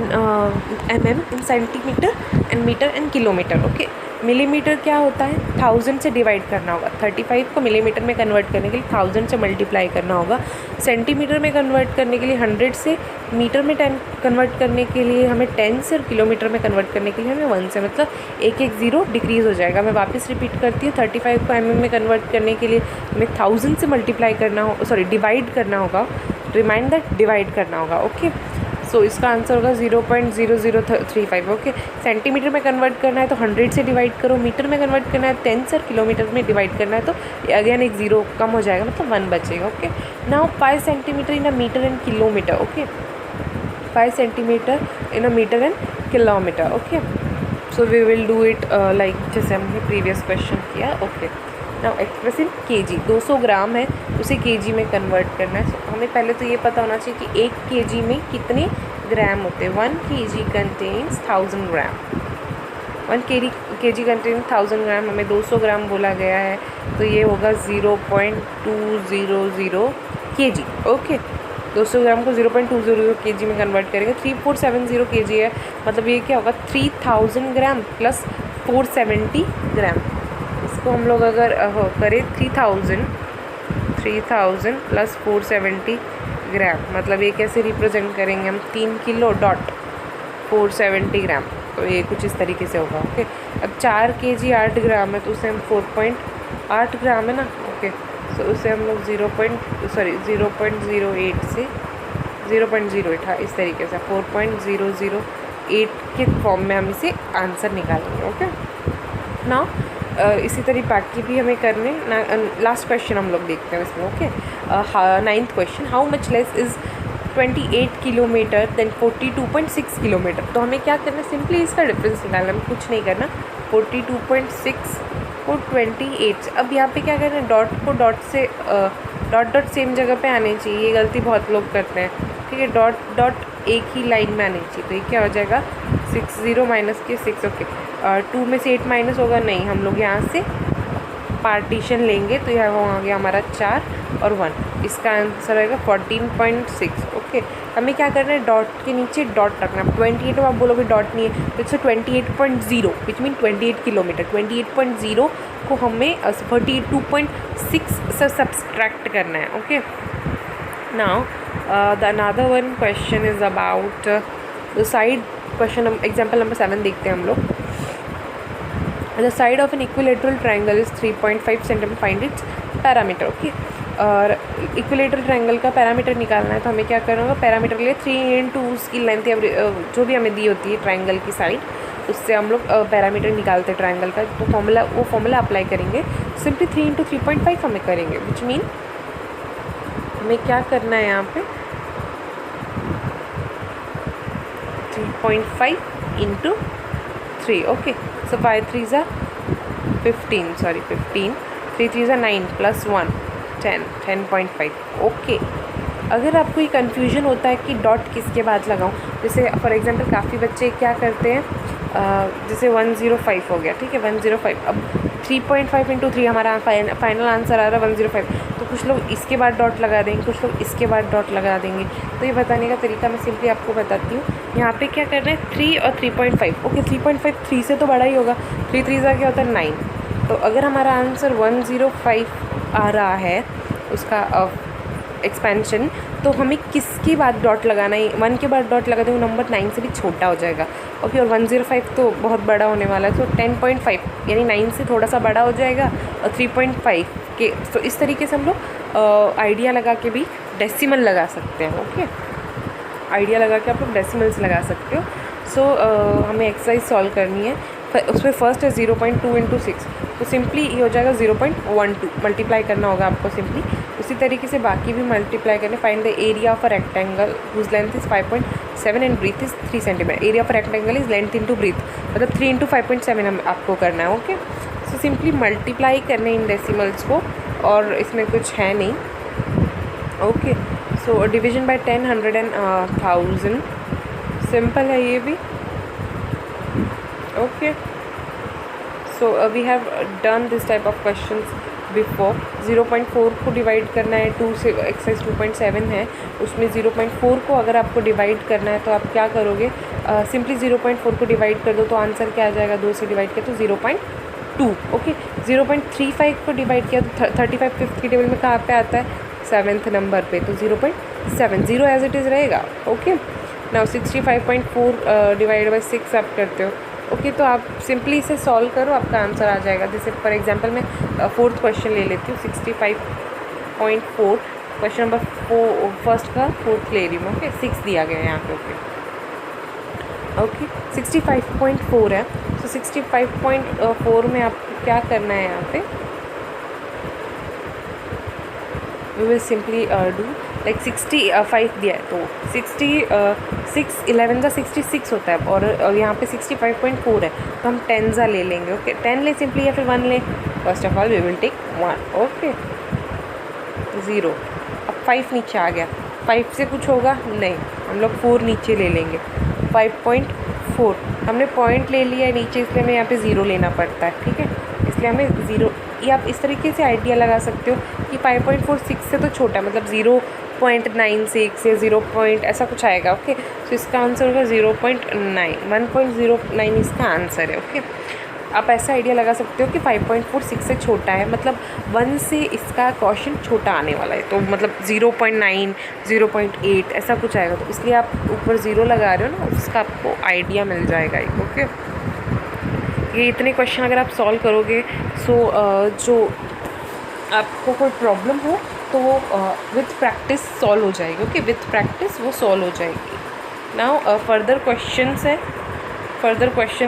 mm in centimetre and metre and kilometre. Okay, millimetre क्या होता है, 1000 से डिवाइड करना होगा, 35 को मिलीमीटर में कन्वर्ट करने के लिए 1000 से मल्टीप्लाई करना होगा। सेंटीमीटर में कन्वर्ट करने के लिए 100 से, मीटर में 10 कन्वर्ट करने के लिए हमें 10 से, और किलोमीटर में कन्वर्ट करने के लिए हमें 1 से, मतलब एक 0 डिक्रीज़ हो जाएगा। मैं वापस रिपीट करती हूँ, 35 को mm में कन्वर्ट करने के लिए हमें 1000 से मल्टीप्लाई करना हो, डिवाइड करना होगा, रिमाइंडर डिवाइड करना होगा। ओके, सो इसका आंसर होगा 0.0035। ओके, सेंटीमीटर में कन्वर्ट करना है तो 100 से डिवाइड करो, मीटर में कन्वर्ट करना है 10 से, किलोमीटर में डिवाइड करना है तो अगेन एक 0 कम हो जाएगा, मतलब 1 बचेगा। Okay, now 5 centimetre in a metre and kilometre. Okay, 5 centimetre in a metre and kilometre. Okay, so we will do it like जैसे हमने प्रीवियस क्वेश्चन किया। Okay, now express in KG. 200 gram है, उसे केजी में convert करना है। So, हमें पहले तो ये पता होना चाहिए कि 1 केजी में कितने ग्राम होते हैं। 1 केजी कंटेन्स 1000 ग्राम। 1 केजी कंटेन्स 1000 ग्राम, हमें 200 ग्राम बोला गया है तो ये होगा 0.200 केजी। ओके, 200 ग्राम को 0.200 केजी में कन्वर्ट करेंगे। 3470 केजी है, मतलब ये क्या होगा 3000 ग्राम प्लस 470 ग्राम। इसको हम लोग अगर करें 3000 प्लस 470 ग्राम, मतलब ये कैसे रिप्रेजेंट करेंगे हम, 3 किलो डॉट 470 ग्राम, तो ये कुछ इस तरीके से होगा। ओके, अब 4 केजी 8 ग्राम है तो उसे हम 4.8 ग्राम है ना। ओके, तो उसे हम लोग 0.08 से 0.08, हाँ इस तरीके से 4.008 के फॉर्म में हम इसे आंसर निकालेंगे। ओके, ना इसी तरह बाकी भी हमें करने ना। लास्ट क्वेश्चन हम लोग देखते हैं इसमें। Okay, 9th question, how much less is 28 kilometre than 42.6 kilometre. तो हमें क्या करना है, सिंपली इसका डिफरेंस निकालना, हमें कुछ नहीं करना। 42.6 को 28 से, अब यहाँ पे क्या करना है, डॉट को डॉट से डॉट सेम जगह पे आने चाहिए, ये गलती बहुत लोग करते हैं। ठीक है, डॉट एक ही लाइन में आनी चाहिए, तो ये क्या हो जाएगा 60 माइनस के 6। ओके, 2 में से 8 माइनस होगा नहीं, हम लोग यहाँ से पार्टीशन लेंगे तो यह आ गया हमारा 4 और 1, इसका आंसर आएगा 14.6। ओके, हमें क्या करना है, डॉट के नीचे डॉट रखना। 28 आप बोलोगे डॉट नहीं है तो इट्स 28.0 विच मीन 28 किलोमीटर। 28.0 को हमें 42.6 से सब्सट्रैक्ट करना है। Okay, now the another one question is about the side. Question example number 7 देखते हैं हम लोग। The side of an equilateral triangle is 3.5 centimetre, find its parameter. Okay, और इक्विलेटरल ट्राइंगल का पैरामीटर निकालना है तो हमें क्या करना होगा, पैरामीटर के लिए 3 इंटू उसकी लेंथ या जो भी हमें दी होती है ट्राइंगल की साइड, उससे हम लोग पैरामीटर निकालते हैं ट्राइंगल का। तो फॉर्मूला अप्लाई करेंगे, सिंपली 3 इंटू 3.5 हमें करेंगे, विच मीन हमें क्या करना है यहाँ पे 3.5 इंटू 3। ओके, सो 5 3 ज़ा 15, 3 3 ज़ा 9 प्लस 1 10, 10.5। ओके, अगर आपको ये कन्फ्यूजन होता है कि डॉट किसके बाद लगाऊं, जैसे फॉर एग्जांपल काफ़ी बच्चे क्या करते हैं, जैसे 105 हो गया, ठीक है 105, अब 3.5 इंटू 3 हमारा फाइनल आंसर आ रहा है 105, तो कुछ लोग इसके बाद डॉट लगा देंगे, कुछ लोग इसके बाद डॉट लगा देंगे। तो ये बताने का तरीका मैं सिंपली आपको बताती हूँ। यहाँ पे क्या करना है, 3 और 3.5। ओके, 3.5 3 से तो बड़ा ही होगा, 3 3 का क्या होता है 9। तो अगर हमारा आंसर 105 आ रहा है उसका एक्सपेंशन, तो हमें किसके बाद डॉट लगाना है, 1 के बाद डॉट लगा देंगे, नंबर 9 से भी छोटा हो जाएगा। ओके, और 105 तो बहुत बड़ा होने वाला है, तो 10.5 यानी 9 से थोड़ा सा बड़ा हो जाएगा और 3.5 के। तो इस तरीके से हम लोग आइडिया लगा के भी डेसिमल लगा सकते हैं। ओके, आइडिया लगा के आप लोग डेसिमल्स लगा सकते हो। सो हमें एक्सरसाइज सॉल्व करनी है, उसमें फर्स्ट है 0.2 इंटू 6, तो सिंपली ये हो जाएगा 0.12, मल्टीप्लाई करना होगा आपको सिंपली। उसी तरीके से बाकी भी मल्टीप्लाई करने। Find the area of a rectangle whose length is 5.7 and breadth is 3 centimetre. Area of rectangle is length into breadth, मतलब 3 इंटू 5.7 हम आपको करना है। ओके, सो सिंपली मल्टीप्लाई करने इन डेसिमल्स को, और इसमें कुछ है नहीं। Okay, so division by 10, 100 and 1000, simple है ये भी। Okay, so we have done this type of questions before. 0.4 को डिवाइड करना है 2 से, एक्सरसाइज 2.7 है, उसमें 0.4 को अगर आपको डिवाइड करना है तो आप क्या करोगे, सिंपली 0.4 को डिवाइड कर दो तो आंसर क्या आ जाएगा, 2 से डिवाइड किया तो 0.2। ओके, 0.35 को डिवाइड किया तो 35 फिफ्थ की टेबल में कहाँ पे आता है, 7th नंबर पे, तो 0.7, 0 एज इट इज़ रहेगा। ओके, नाउ 65.4 डिवाइड बाई 6 आप करते हो। ओके, तो आप सिंपली इसे सॉल्व करो, आपका आंसर आ जाएगा। जैसे फॉर एग्जांपल मैं 4th क्वेश्चन ले लेती हूँ। 65.4 क्वेश्चन नंबर फर्स्ट का फोर्थ ले रही हूँ, ओके 6 दिया गया है यहाँ पे, ओके 65.4 है। तो 65.4 में आपको क्या करना है यहाँ पे, we will simply do like 65 दिया है तो 66 11 का 66 होता है, और यहाँ पे 65.4 है तो हम 10 ज़ा ले लेंगे, ओके 10 ले सिंपली या फिर 1 ले। First of all we will take 1, okay 0। अब 5 नीचे आ गया, 5 से कुछ होगा नहीं, हम लोग 4 नीचे ले लेंगे, 5.4 हमने पॉइंट ले लिया है नीचे, इसलिए हमें यहाँ पे 0 लेना पड़ता है, ठीक है, इसलिए हमें 0। ये आप इस तरीके से आइडिया लगा सकते हो कि 5.46 से तो छोटा है, मतलब 0.96 या 0 पॉइंट ऐसा कुछ आएगा, ओके। तो इसका आंसर होगा 0.9, 1.09 इसका आंसर है, ओके। आप ऐसा आइडिया लगा सकते हो कि 5.46 से छोटा है, मतलब 1 से इसका क्वेश्चन छोटा आने वाला है, तो मतलब 0.9 0.8 ऐसा कुछ आएगा, तो इसलिए आप ऊपर 0 लगा रहे हो ना, उसका आपको आइडिया मिल जाएगा, ओके। ये इतने क्वेश्चन अगर आप सॉल्व करोगे, सो जो आपको कोई प्रॉब्लम हो तो वो विथ प्रैक्टिस सॉल्व हो जाएगी, ओके, विथ प्रैक्टिस वो सॉल्व हो जाएगी। नाउ फर्दर क्वेश्चंस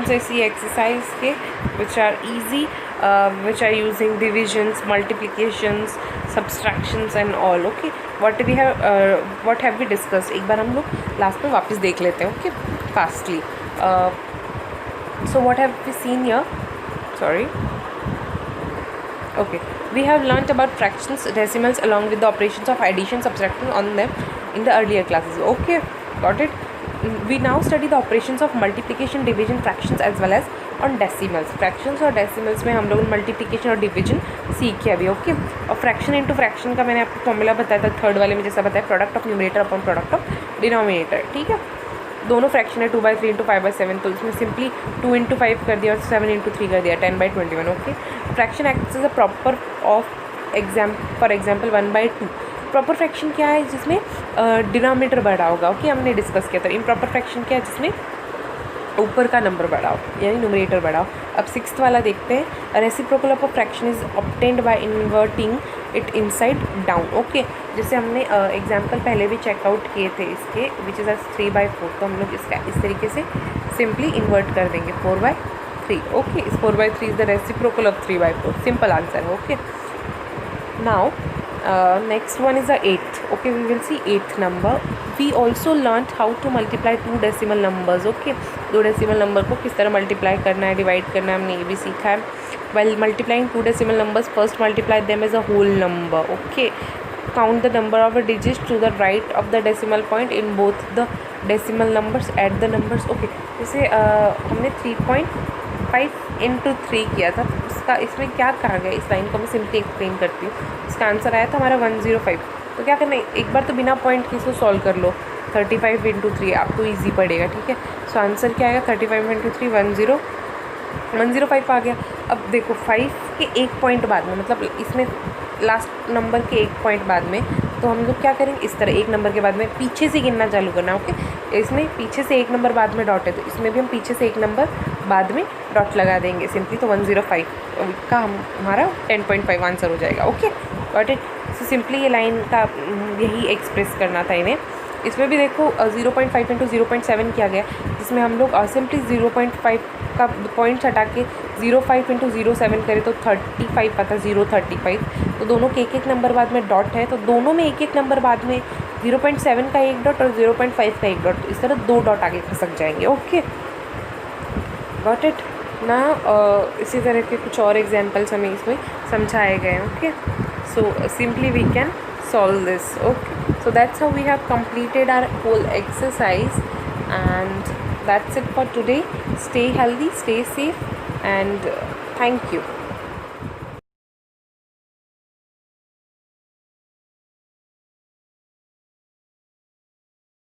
है, इसी एक्सरसाइज के which are easy, which are using divisions, multiplications, subtractions and all, okay. What have we discussed, एक बार हम लोग लास्ट में वापस देख लेते हैं, okay, fastly. So what have we seen here? Sorry. Okay, we have learnt about fractions, decimals along with the operations of addition, subtraction on them in the earlier classes. Okay, got it. We now study the operations of multiplication, division, fractions as well as on decimals. Fractions और decimals में हम लोग multiplication और division सीखे अभी, okay. और fraction into fraction का मैंने आपको फॉर्मूला बताया था थर्ड वाले में, जैसा बताया product of numerator upon product of denominator, ठीक है। दोनों फ्रैक्शन है 2/3 इंटू 5/7, तो इसमें सिंपली 2 इंटू 5 कर दिया और 7 इंटू 3 कर दिया, 10/21, okay. Fraction acts as a proper of for example 1/2। Proper fraction क्या है, जिसमें डिनोमिनेटर बड़ा होगा, ओके, हमने डिस्कस किया था। इम्प्रॉपर फ्रैक्शन क्या है, जिसमें ऊपर का नंबर बड़ा हो, यानी न्यूमरेटर बड़ा हो। अब 6th वाला देखते हैं, reciprocal of a fraction is obtained by inverting it inside down, okay. जैसे हमने एग्जांपल पहले भी चेकआउट किए थे इसके, विच इज़ 3/4, तो हम लोग इसका इस तरीके से सिंपली इन्वर्ट कर देंगे 4/3, ओके। इस 4/3 is the reciprocal of 3/4, simple answer है, okay. Now next one is the 8th, okay, we will see 8th number. We also learnt how to multiply 2 decimal numbers, okay। 2 decimal number को किस तरह multiply करना है, divide करना है, हमने ये भी सीखा है। While multiplying 2 decimal numbers, first multiply them as a whole number, okay। Count the number of digits to the right of the decimal point in both the decimal numbers, add the numbers, okay। जैसे हमने 3.5 into 3 किया था, उसका इसमें क्या कहा गया, इस लाइन को मैं सिंपली एक्सप्लेन करती हूँ। इसका आंसर आया था हमारा 105, तो क्या करना है, एक बार तो बिना पॉइंट के इसको सॉल्व कर लो, 35 इंटू 3 आपको ईजी पड़ेगा, ठीक है। सो आंसर क्या आएगा, 35 इंटू 3 105 आ गया। अब देखो 5 के एक पॉइंट बाद में, मतलब इसमें लास्ट नंबर के एक पॉइंट बाद में, तो हम लोग क्या करेंगे, इस तरह एक नंबर के बाद में पीछे से गिनना चालू करना, ओके। इसमें पीछे से एक नंबर बाद में डॉट है, तो इसमें भी हम पीछे से एक नंबर बाद में डॉट लगा देंगे सिंपली, तो 105 का हमारा 10.5 आंसर हो जाएगा, okay, got it. So simply ये लाइन का यही एक्सप्रेस करना था इन्हें। इसमें भी देखो 0.5 इंटू 0.7 किया गया, जिसमें हम लोग सिंपली 0.5 का पॉइंट्स हटा के 0.5 इंटू 0.7 करें तो 35 आता है, 0.35। तो दोनों के एक नंबर बाद में डॉट है, तो दोनों में एक नंबर बाद में 0.7 का एक डॉट और 0.5 का एक डॉट, तो इस तरह 2 डॉट आगे खसक जाएंगे, ओके, गॉट इट ना। इसी तरह के कुछ और एग्जाम्पल्स हमें इसमें समझाए गए, okay. So simply we can solve this, okay। So that's how we have completed our whole exercise, and that's it for today. Stay healthy, stay safe, and thank you.